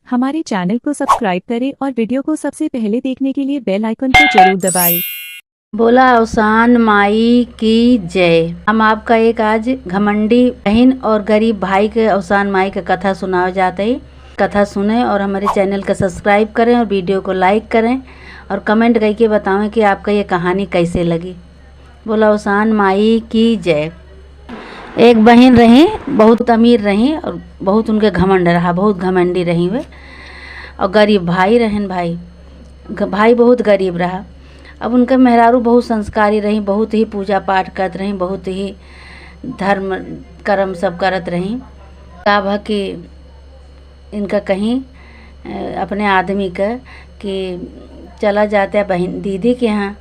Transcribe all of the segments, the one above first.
हमारे चैनल को सब्सक्राइब करें और वीडियो को सबसे पहले देखने के लिए बेल आइकन को जरूर दबाएं। बोला अवसान माई की जय। हम आपका एक आज घमंडी बहन और गरीब भाई के अवसान माई का कथा सुनाया जाता है। कथा सुने और हमारे चैनल का सब्सक्राइब करें और वीडियो को लाइक करें और कमेंट करके बताएं कि आपका ये कहानी कैसे लगी। बोला अवसान माई की जय। एक बहन रही, बहुत अमीर रही और बहुत उनके घमंड रहा, बहुत घमंडी रही वे। और गरीब भाई रहन, भाई बहुत गरीब रहा। अब उनके मेहरारू बहुत संस्कारी रही, बहुत ही पूजा पाठ करत रही, बहुत ही धर्म कर्म सब करत रही। का भा कि इनका कहीं अपने आदमी का कि चला जाता है बहन दीदी के यहाँ,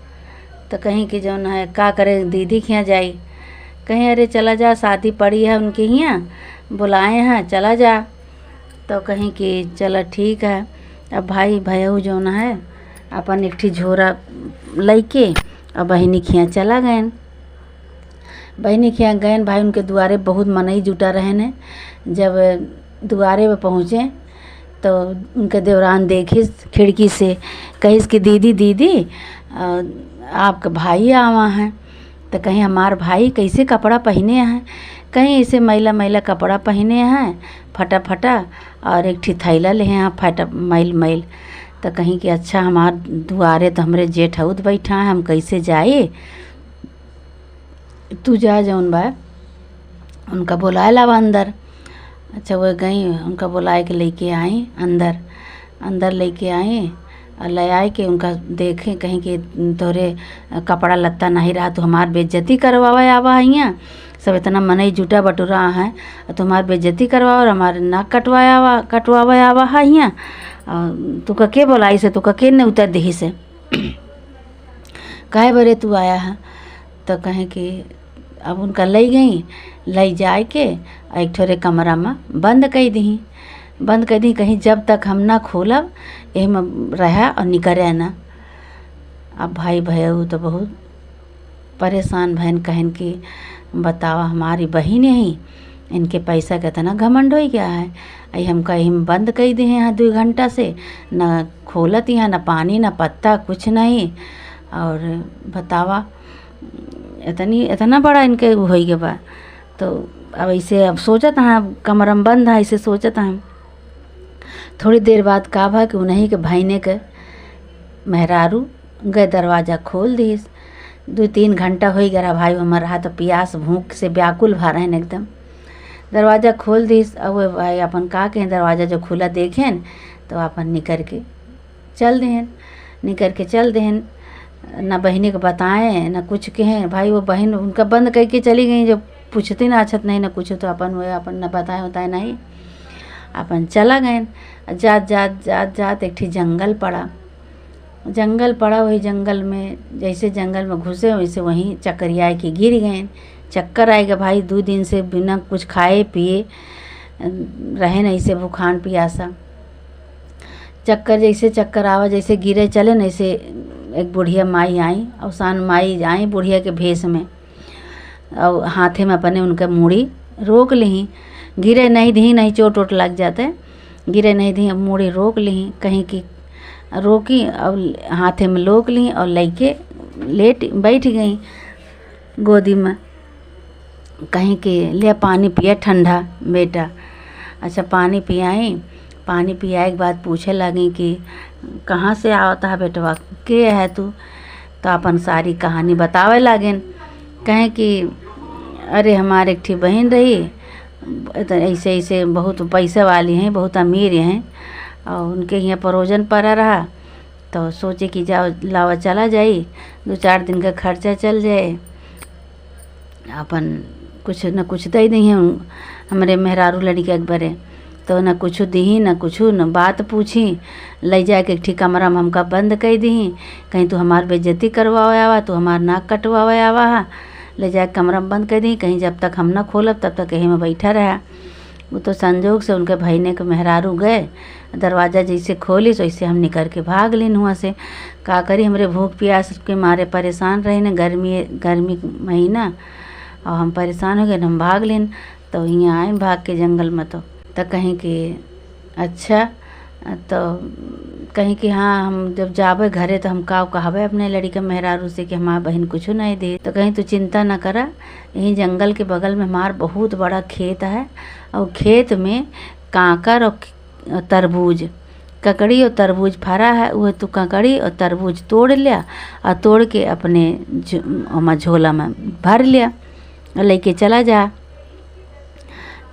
तो कहीं कि जौन है का करे दीदी के यहाँ जाई, कहीं अरे चला जा शादी पड़ी है उनके यहाँ, बुलाए हैं चला जा। तो कहीं कि चलो ठीक है। अब भाई भयऊ जौन है अपन एक ठी झोरा लैके और बहनी खिया चला गए। बहनी खिया गए, भाई उनके दुआरे बहुत मनई जुटा रहे ने। जब दुआरे पे पहुँचे तो उनके देवरान देखी खिड़की से, कहिस कि दीदी दीदी आपका भाई आवा हैं। तो कहीं हमार भाई कैसे कपड़ा पहने हैं, कहीं ऐसे मैला मैला कपड़ा पहने हैं फटा फटा, और एक ठी थैला ले हैं फटा मैल मैल। तो कहीं कि अच्छा हमार दुआरे तो हमरे जेठ हउद बैठा है, हम कैसे जाए, तू जा जौन बा उनका बुलाए लावा अंदर। अच्छा वो गई, उनका बुलाए के लेके आई अंदर लेके आई और ले आए के उनका देखे, कहीं कि तोरे कपड़ा लत्ता नहीं रहा, तो हमार बेइज्जती करवावा आवा है यहाँ सब इतना मनई जुटा बटुरा है, तुम्हार बेइज्जती करवाओ और हमारे नाक कटवावा आवा है यहाँ। तू के बोलाई से, तू के ने उतर दही से काहे बरे तू आया है। तो कहें कि अब उनका ले गई, ले जाए के एक ठोरे कमरा में बंद कर दी, कहीं जब तक हम ना खोलब यही में रहा और निकरे ना। अब भाई भयऊ तो बहुत परेशान भैन, कहन कि बतावा हमारी बहन ही इनके पैसा का इतना घमंड हो गया है, आई हमका यही बंद कर दिए हैं 2 घंटा से, न खोलत यहाँ, न पानी न पत्ता कुछ नहीं। और बतावा इतना बड़ा इनके हो गया बा। तो अब ऐसे अब सोचत हैं कमरा में बंद है, ऐसे सोचत हैं। थोड़ी देर बाद का भा कि उन्हीं के भाईने के मेहरारू गए दरवाज़ा खोल दी। 2-3 घंटा हो गया भाई हमार रहा, तो प्यास भूख से व्याकुल भा रहे हैं एकदम। दरवाज़ा खोल दी। अब वो भाई अपन का कहें, दरवाज़ा जो खुला देखें तो अपन निकर के चल दें, ना बहनी को बताएं ना कुछ कहें। भाई वो बहन उनका बंद करके चली गई, जब पूछती ना अच्छत नहीं ना कुछ, तो अपन वो अपन न बताए होता है नहीं, अपन चला गए। जात एक ठी जंगल पड़ा। वही जंगल में जैसे जंगल में घुसे वैसे वहीं चक्करिया के गिर गए। चक्कर आएगा भाई, 2 दिन से बिना कुछ खाए पिए रहे नहीं से भूखान पियासा। चक्कर आवा, जैसे गिरे चले न ऐसे एक बुढ़िया माई आई, अवसान माई आई बुढ़िया के भेष में, और हाथे में अपने उनका मूड़ी रोक ली। गिरे नहीं दी, नहीं चोट लग जाते, गिरे नहीं दी, मूड़ी रोक ली। कहीं की रोकी और हाथे में लोक ली और लेके बैठ गई गोदी में। कहीं के ले पानी पिया ठंडा बेटा। अच्छा पानी पियाई के बाद पूछे लगी कि कहाँ से आवता है बेटवा, के है तू। तो अपन सारी कहानी बतावे लागेन। कहें कि अरे हमारे एक ठी बहन रही, तो ऐसे बहुत पैसे वाली हैं, बहुत अमीर हैं, और उनके यहाँ परोजन पड़ा रहा, तो सोचे कि जाओ लावा चला जाई, 2-4 दिन का खर्चा चल जाए, अपन कुछ न कुछ दे दी हैं हमारे मेहरारू लड़के अकबरे। तो न कुछ दी न कुछ न बात पूछी, ले जाए के एक ठी कमरा में हमका बंद कर दी, कहीं तू हमार बेइज्जती करवावे आवा, तू हमार नाक कटवावे आवा, ले जाए कमरा में बंद कर दी, कहीं जब तक हम ना खोलब तब तक यहीं में बैठा रहा। वो तो संजोग से उनके भाईने के मेहरारू गए, दरवाज़ा जैसे खोली तो ऐसे हम निकल के भाग लेन हुआ से। का करी, हमरे भूख प्यास के मारे परेशान रहे न, गर्मी महीना, और हम परेशान हो गए, हम भाग लेन। तो यहाँ आए भाग के जंगल में, तो कहीं कि अच्छा तो कहीं कि हाँ हम जब जाबे घरे तो हम का कहबे अपने लड़का मेहरारू से कि हमार बहन कुछ नहीं दे। तो कहीं तू चिंता न करा, यहीं जंगल के बगल में हमार बहुत बड़ा खेत है और खेत में कांकर और तरबूज, ककड़ी और तरबूज फरा है। वह तू ककड़ी और तरबूज तोड़ लिया और तोड़ के अपने झोला में भर लिया और लेके चला जा।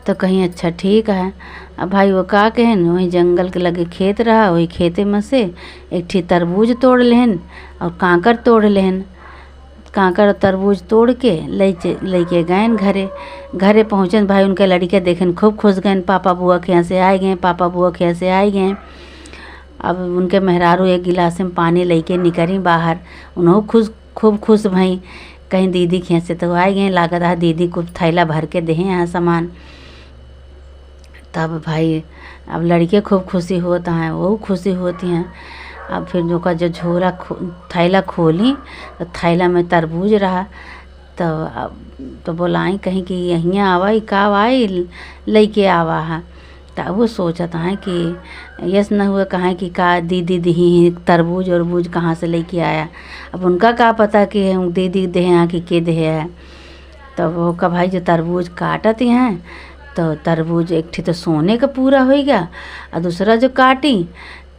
तो कहीं अच्छा ठीक है। अब भाई वो का कहन, वही जंगल के लगे खेत रहा, वही खेते में से एक ठी तरबूज तोड़ लेहन और कांकर तोड़ लेहन। कांकर और तरबूज तोड़ के लेके गए घरे। घरे पहुँचन भाई उनके लड़के देखें खूब खुश गए, पापा बुआ के यहाँ से आए गए, पापा बुआ के यहाँ से आए गए। अब उनके मेहरारू एक गिलास में पानी लेके निकली बाहर, उन्होंने खूब खुश भई। कहीं दीदी के यहाँ से तो आए गए, लागत है दीदी को थैला भर के दे यहाँ सामान। तब भाई अब लड़के खूब खुशी होता हैं, वो खुशी होती हैं। अब फिर जो का जो झोला थैला खोली तो थैला में तरबूज रहा। तो बोलाई कहीं कि यहीं आवा का आई लेके आवा है। तब वो सोचता है कि यस न हुआ कहाँ कि का दीदी दी तरबूज और कहाँ से लेके आया। अब उनका का पता कि दीदी दे यहाँ कि के दे है। तो वो का भाई जो तरबूज काटती हैं तो तरबूज एक ठी तो सोने का पूरा हो गया और दूसरा जो काटी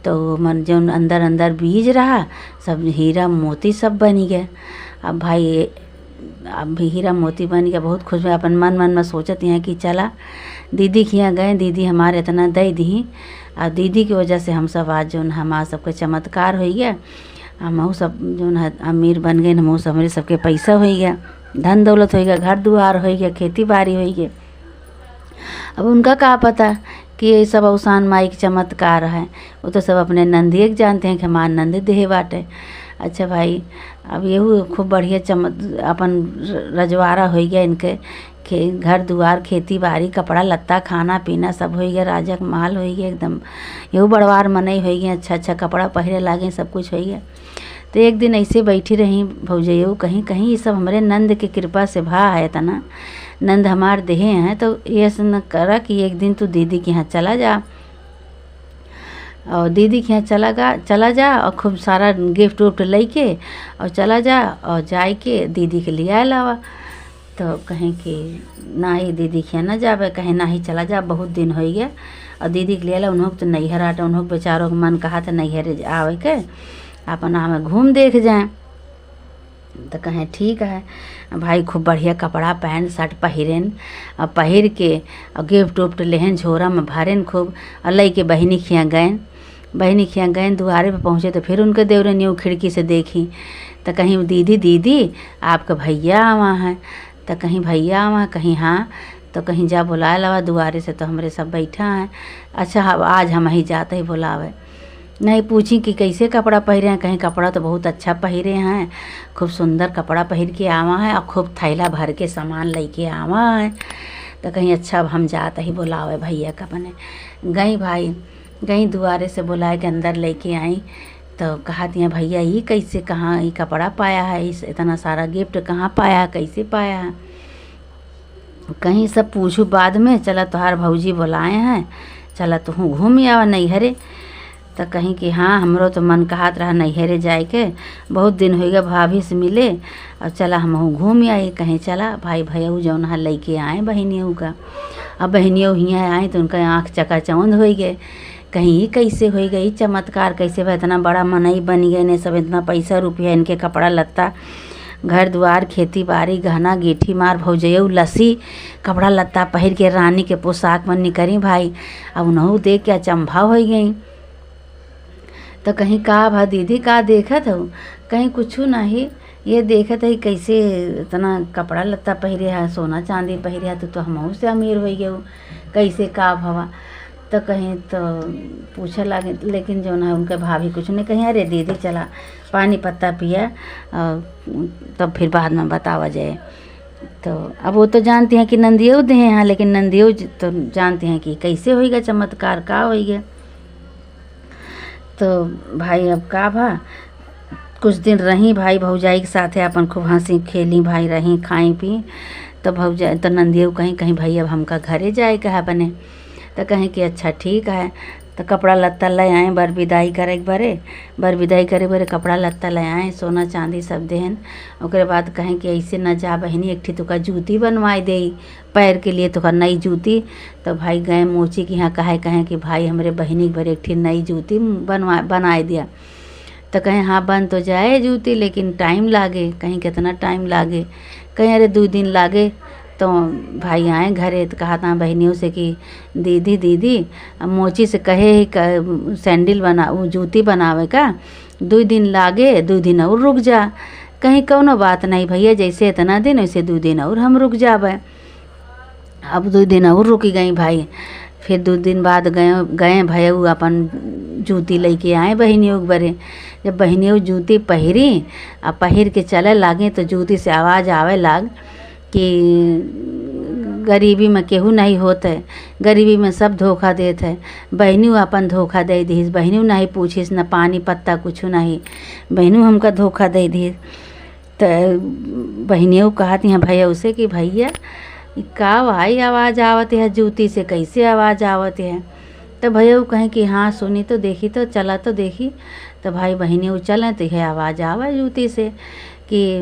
तो मन जो अंदर बीज रहा सब हीरा मोती सब बन गया। अब भाई अब भी हीरा मोती बन गया, बहुत खुश हुआ। अपन मन में सोचती हैं कि चला दीदी के यहाँ गए, दीदी हमारे इतना दे दी और दीदी की वजह से हम सब आज जो हमारा सबके चमत्कार हो गया, हम सब जो है अमीर बन गए, हम सब हमारे सबके पैसा हो गया, धन दौलत हो गया, घर दुआर हो गया, खेती बाड़ी हो गया। अब उनका क्या पता कि ये सब अवसान माई के चमत्कार है, वो तो सब अपने नंदिए के जानते हैं कि हमारे नंदी देहे बाटे। अच्छा भाई अब ये खूब बढ़िया अपन रजवाड़ा हो गया, इनके घर दुआर खेती बाड़ी कपड़ा लत्ता खाना पीना सब हो गया, राजा का महल हो गया एकदम। यहू बड़वार मनई हो गया, अच्छा कपड़ा पहरे लागे, सब कुछ हो गया। तो एक दिन ऐसे बैठी रही भौजैया कहीं ये सब हमारे नंद के कृपा से भा है तना, नंद हमार देहे हैं। तो ये न करा कि एक दिन तू दीदी के यहाँ चला जा और दीदी के यहाँ चला जा और खूब सारा गिफ्ट उफ्ट लेके और चला जा और जाए के दीदी के लिए लावा। तो कहें कि ना ही दीदी के यहाँ न जावे, कहें ना ही चला जा, बहुत दिन हो गया। और दीदी के लिए ला उन्होंने तो नैहर आटा, उन्होंने बेचारों का मन कहा था नैहर आवे के अपन हमें घूम देख जाएं। तो कहें ठीक है भाई, खूब बढ़िया कपड़ा पैंट शर्ट पहिरेन और पहिर के और गिफ्ट उफ्ट लेहन झोरा में भरेन खूब और ले के बहनी खिया गए। दुआरे पे पहुँचे तो फिर उनके देवरे न्यू खिड़की से देखी तो कहीं दीदी आपका भैया आवा है। तो कहीं भैया आवा, कहीं हाँ। तो कहीं जा बुलाए लवा दुआरे से, तो हमारे सब बैठा हैं। अच्छा आज हम ही जाते ही बुलावे, नहीं पूछी कि कैसे कपड़ा पहरे हैं, कहीं कपड़ा तो बहुत अच्छा पहरे हैं, खूब सुंदर कपड़ा पहन के आवा है और खूब थैला भर के सामान लेके आवा है। तो कहीं अच्छा अब हम जाते ही बुलावे भैया का बने गई दुआरे से बुलाए के अंदर लेके आई। तो कहा दिया भैया ये कैसे कहाँ ये कपड़ा पाया है, इस इतना सारा गिफ्ट कहाँ पाया है, कैसे पाया है। कहीं सब पूछू बाद में, चला तुम्हार भौजी बुलाए हैं, चला तू घूम आवा नैहरे। तो कहीं कि हाँ हमरो तो मन कहत रहा नैहरे जाए के, बहुत दिन हो गया भाभी से मिले और चला हम घूम आए। कहीं चला भाई भैया जौन है लेके आए बहनियों का। अब बहनियों हियाँ आए तो उनका आँख चकाचौंध हो गए, कहीं ये कैसे हो गई चमत्कार, कैसे भाई इतना बड़ा मनई बन गए ने, सब इतना पैसा रुपया इनके कपड़ा लत्ता घर द्वार खेती बाड़ी गहना गेठी मार भौजैया लस्सी कपड़ा लत्ता पहिर के रानी के पोशाक में निकरी भाई। अब उन्हों देख के अचंभा हो गई। तो कहीं का भा दीदी का देखत हो, कहीं कुछ नहीं, ये देखत है कैसे इतना कपड़ा लत्ता पहिरे है, सोना चांदी पहिरे है, तो हमहू से अमीर हो गए, कैसे का भवा। तो कहीं तो पूछे लगे, लेकिन जो ना उनके भाभी कुछ नहीं कहीं, अरे दीदी चला पानी पत्ता पिया तब फिर बाद में बतावा जाए। तो अब वो तो जानती हैं कि नंदियों दे हैं, लेकिन नंदियों तो जानते हैं कि कैसे होएगा चमत्कार का होएगा। तो भाई अब का भा कुछ दिन रही भाई भौजाई के साथ अपन खूब हंसी खेली भाई, रही खाई पी। तो भौजाई तो नंदियों कहीं भैया अब हमका घरे जाए कहा बने। तो कहें कि अच्छा ठीक है। तो कपड़ा लत्ता ले आए बर विदाई करे के बरे कपड़ा लत्ता ले आए, सोना चांदी सब देहन। ओकरे बाद कहें कि ऐसे न जा बहनी, एक ठी तुका जूती बनवाई दे पैर के लिए, तुका नई जूती। तो भाई गए मोची के यहाँ कहें कि भाई हमरे बहनी के भरे एक ठी नई जूती बनाए दिया। तो कहें हाँ बन तो जाए जूती, लेकिन टाइम लागे। कहीं कितना टाइम लागे, कहीं अरे 2 दिन लागे। तो भाई आए घरे तो कहा था बहनियों से कि दीदी मोची से कहे ही सैंडल बना वो जूती बनावे का, 2 दिन लागे, 2 दिन और रुक जा। कहीं कौनो बात नहीं भैया, जैसे इतना दिन वैसे 2 दिन और हम रुक जावे। अब 2 दिन और रुकी गई भाई। फिर 2 दिन बाद गए भैया अपन जूती लेके आए बहनियों के बरे। जब बहनियों जूती पहिरी और पहिर के चले लागे तो जूती से आवाज़ आवे लाग कि गरीबी में केहू नहीं होता है, गरीबी में सब धोखा देते है। बहनियों अपन धोखा दे दी, बहनियों नहीं पूछिस न पानी पत्ता कुछ नहीं, बहनियों हमका धोखा दे दी। तो बहनियों कहती हैं भैया उसे कि भैया का भाई आवाज़ आवत है जूती से, कैसे आवाज़ आवत है। तो भैया कहें कि हाँ सुनी तो देखी, तो चला तो देखी। तो भाई बहनियों चलें तो यह आवाज़ आवा जूती से कि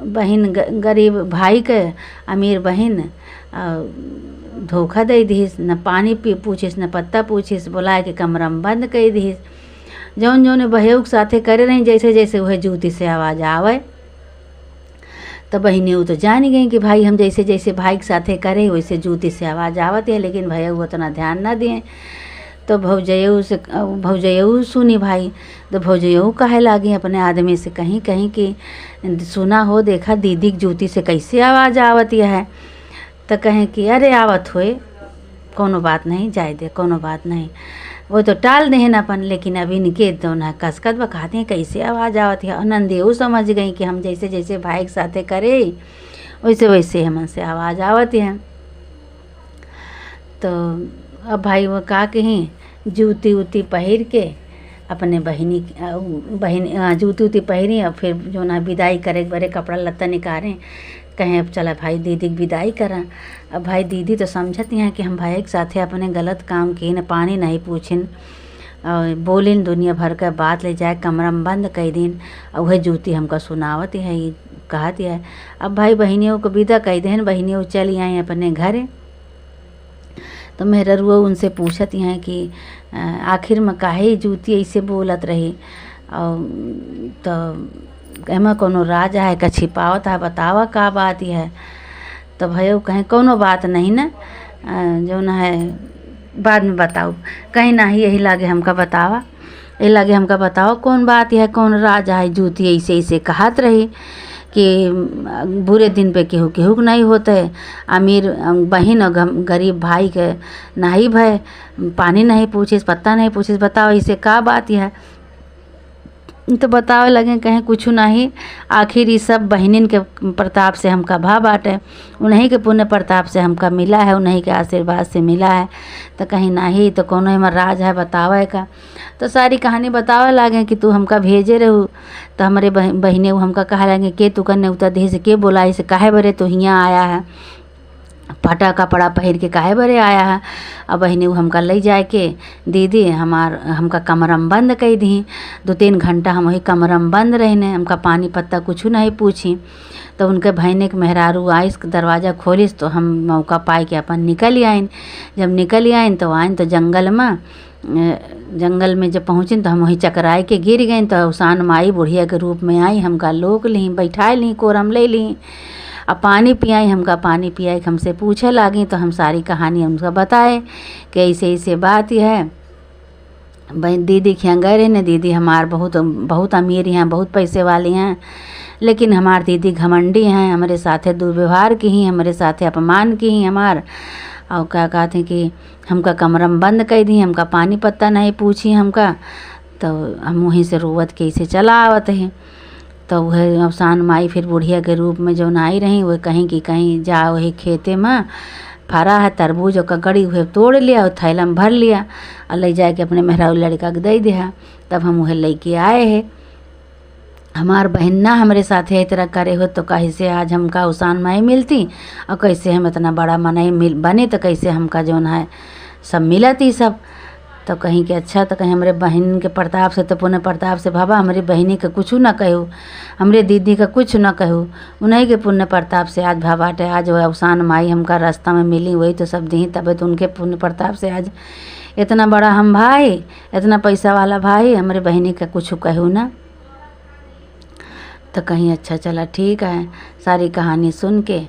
बहन गरीब भाई के अमीर बहन धोखा दे दीस, न पानी पूछिस न पत्ता पूछिस, बोला कि कमरा में बंद कर दीस। जौन बहेऊ के साथे करे रही जैसे जैसे वह जूती से आवाज़ आवे। तो बहनियों तो जान गई कि भाई हम जैसे जैसे भाई के साथे करे वैसे जूती से आवाज़ आवत है, लेकिन भैया वो उतना ध्यान ना दिए। तो भौजयऊ सुनी भाई। तो भौजयऊ कहे लागी अपने आदमी से कहीं कि सुना हो देखा दीदी की जूती से कैसे आवाज़ आवत है। तो कहें कि अरे आवत होए, कोनो बात नहीं, जाए दे कोनो बात नहीं, वो तो टाल देहन अपन। लेकिन अभी इनके तो ना कसकत बकाते हैं कैसे आवाज़ आवत है। आनंदेऊ समझ गई कि हम जैसे जैसे भाई के साथे करे वैसे वैसे हमन से आवाज़ आवत है। तो अब भाई वो का कहीं जूती उती पहिर के अपने बहन जूती उती पहिरी और फिर जो ना विदाई करे बड़े कपड़ा लत्ता निकालें। कहें अब चला भाई दीदी की विदाई करा। अब भाई दीदी तो समझती हैं कि हम भाई के साथे अपने गलत काम किए, न पानी नहीं पूछिन और बोलिन दुनिया भर का बात ले जाए, कमरा में बंद कर दिन और वह जूती हमका सुनावत है, ये कहती है। अब भाई बहनियों को विदा कह देन, बहनियों चली आई अपने घर। तो मेहरुआ उनसे पूछती हैं कि आखिर में काहे जूती ऐसे बोलत रही, और तो एमा कोनो राज है का छिपावत है, बतावा का बात है। तो भैया कहें कोनो बात नहीं ना, जो न है बाद में बताओ। कहीं ना ही यही लागे हमका बतावा, यही लागे हमका बताओ कौन बात है, कौन राज है जूती ऐसे ऐसे कहत रही कि बुरे दिन पे केहू केहू नहीं होते है। अमीर बहन और गरीब भाई के नहीं भय, पानी नहीं पूछिस पत्ता नहीं पूछिस, बताओ इसे का बात है। तो बतावे लगे कहें कुछ नहीं, आखिर ये सब बहनिन के प्रताप से हमका भा बाटे, उन्हीं के पुण्य प्रताप से हमका मिला है, उन्हीं के आशीर्वाद से मिला है। तो कहीं नहीं तो कोनो हमार राज है बतावे का। तो सारी कहानी बतावे लगे कि तू हमका भेजे रहू। तो हमारे बहने हमका कहा लगे के तू कन्ने उतर दे से के बोला इसे काहे बरे तो हियाँ आया है, फटा कपड़ा पहिर के काहे बरे आया है। अब बहनी हमका ले जाए के दीदी हमका कमरा में बंद कर दी। 2-3 घंटा हम वही कमरा में बंद रहने, हमका पानी पत्ता कुछ नहीं पूछी। तो उनके बहने के मेहरारू आइस दरवाज़ा खोलिस तो हम मौका पाए के अपन निकल आइन। जब निकल आइन तो आइन तो जंगल में जब पहुँचिन तो हम वहीं चकराए के गिर गए। तो उसान माई बुढ़िया के रूप में आई, हमका लोक ली, बैठाए ली, कोरम ले ली, अब पानी पियाई। हमका पानी पियाई हमसे पूछे लागी। तो हम सारी कहानी हमको बताए कि ऐसे ऐसे बात है। बहन दीदी के यहाँ गए रहे न, दीदी हमार बहुत अमीर हैं, बहुत पैसे वाली हैं, लेकिन हमार दीदी घमंडी हैं, हमारे साथे दुर्व्यवहार की ही, हमारे साथे अपमान की ही हमार। और क्या कहते हैं कि हमका कमरा में बंद कर दी, हमका पानी पत्ता नहीं पूछी हमका। तो हम वहीं से रोवत के इसे चला आवत है। तो वह अवसान माई फिर बुढ़िया के रूप में जो आई रही, वह कहीं कि कहीं जा वही खेते में फरा है तरबूज और ककड़ी, हुए तोड़ लिया और थैला में भर लिया और ले जाके अपने मेहरारू लड़का के दे दिया। तब हम वह लेके आए हैं। हमार बहन ना हमारे साथ है तरह करे हो तो कैसे आज हमका उसान माई मिलती, और कैसे हम इतना बड़ा मनई बने तो कैसे हमका जो है सब मिलती सब। तो कहीं के अच्छा तो कहीं हमारे बहन के प्रताप से तो पुण्य प्रताप से बाबा हमारी बहनी का कुछ ना कहू, हमरे दीदी का कुछ ना कहू, उन्हीं के पुण्य प्रताप से आज भाबाटे आज वो अवसान माई हमका रास्ता में मिली, वही तो सब दी तब तो उनके पुण्य प्रताप से आज इतना बड़ा हम भाई, इतना पैसा वाला भाई, हमारे बहनी का कुछ कहू ना। तो कहीं अच्छा चला ठीक है, सारी कहानी सुन के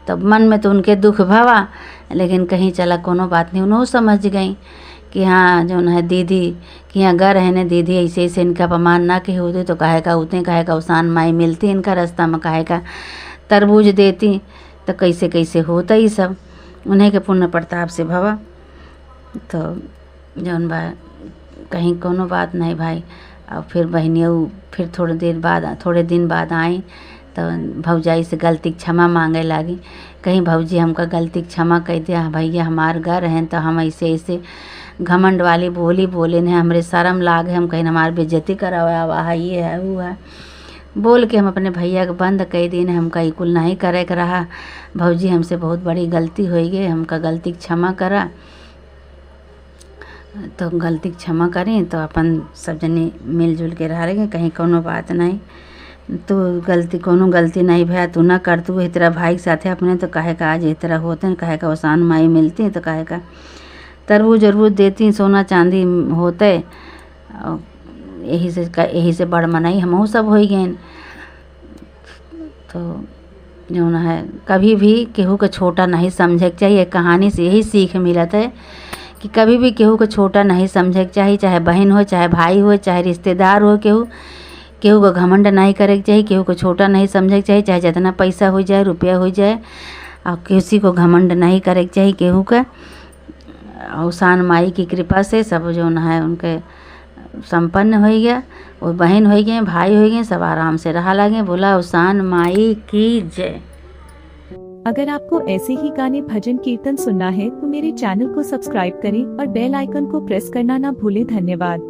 तो मन में तो उनके दुख भावा, लेकिन कहीं चला कोनो बात नहीं, उन्होंने समझ गई कि हाँ जो है दीदी कि यहाँ गर है न दीदी ऐसे ऐसे इनका अपमान ना के होते तो काहे का उतने काहे का अवसान माई मिलती इनका रास्ता में, काहे का तरबूज देती, तो कैसे कैसे होता ही सब उन्हें के पुण्य प्रताप से भवा। तो जौन बा कहीं कोनो बात नहीं भाई। और फिर बहनियों फिर थोड़े दिन बाद आई तो भौजाई से गलती क्षमा मांगे लगी, कहीं भौजी हमका गलती क्षमा कह दिया भैया हमार घर हैं तो हम ऐसे ऐसे घमंड वाली बोली बोले ने हमरे शर्म लाग है, हम कहीं हमार बेइज्जती करावा वाह ये है वो है बोल के हम अपने भैया के बंद कह दिन हमका इकुल नहीं करे के रहा, भौजी हमसे बहुत बड़ी गलती हो गई, हमका गलती क्षमा करा। तो गलती क्षमा करें तो अपन सब जने मिलजुल के रह रहे, कहीं कोनो बात नहीं, तो कोनो गलती नहीं भैया तू ना कर, तू तेरा भाई के साथे अपने तो काहे का आज इस तरह होते हैं, काहे का अवसान माई मिलती है तो काहे का तरबूज अरबूज देती, सोना चांदी होते, यही से बड़ मनाई हमहू सब हो गए। तो जो है कभी भी केहू को छोटा नहीं समझे के चाहिए, कहानी से यही सीख मिलत है कि कभी भी केहू को छोटा नहीं समझे के चाहिए, चाहे बहन हो चाहे भाई हो चाहे रिश्तेदार हो, केहू को घमंड नहीं करे के चाहिए, केहू को छोटा नहीं समझे के चाहिए, चाहे जितना पैसा हो जाए रुपया हो जाए, और किसी को घमंड नहीं करे के चाहिए केहू का। अवसान माई की कृपा से सब जो है उनके संपन्न हो गया, वो बहन हो गए भाई हो गए सब आराम से रहा लगे। बोला अवसान माई की जय। अगर आपको ऐसे ही गाने भजन कीर्तन सुनना है तो मेरे चैनल को सब्सक्राइब करें और बेल आइकन को प्रेस करना ना भूलें। धन्यवाद।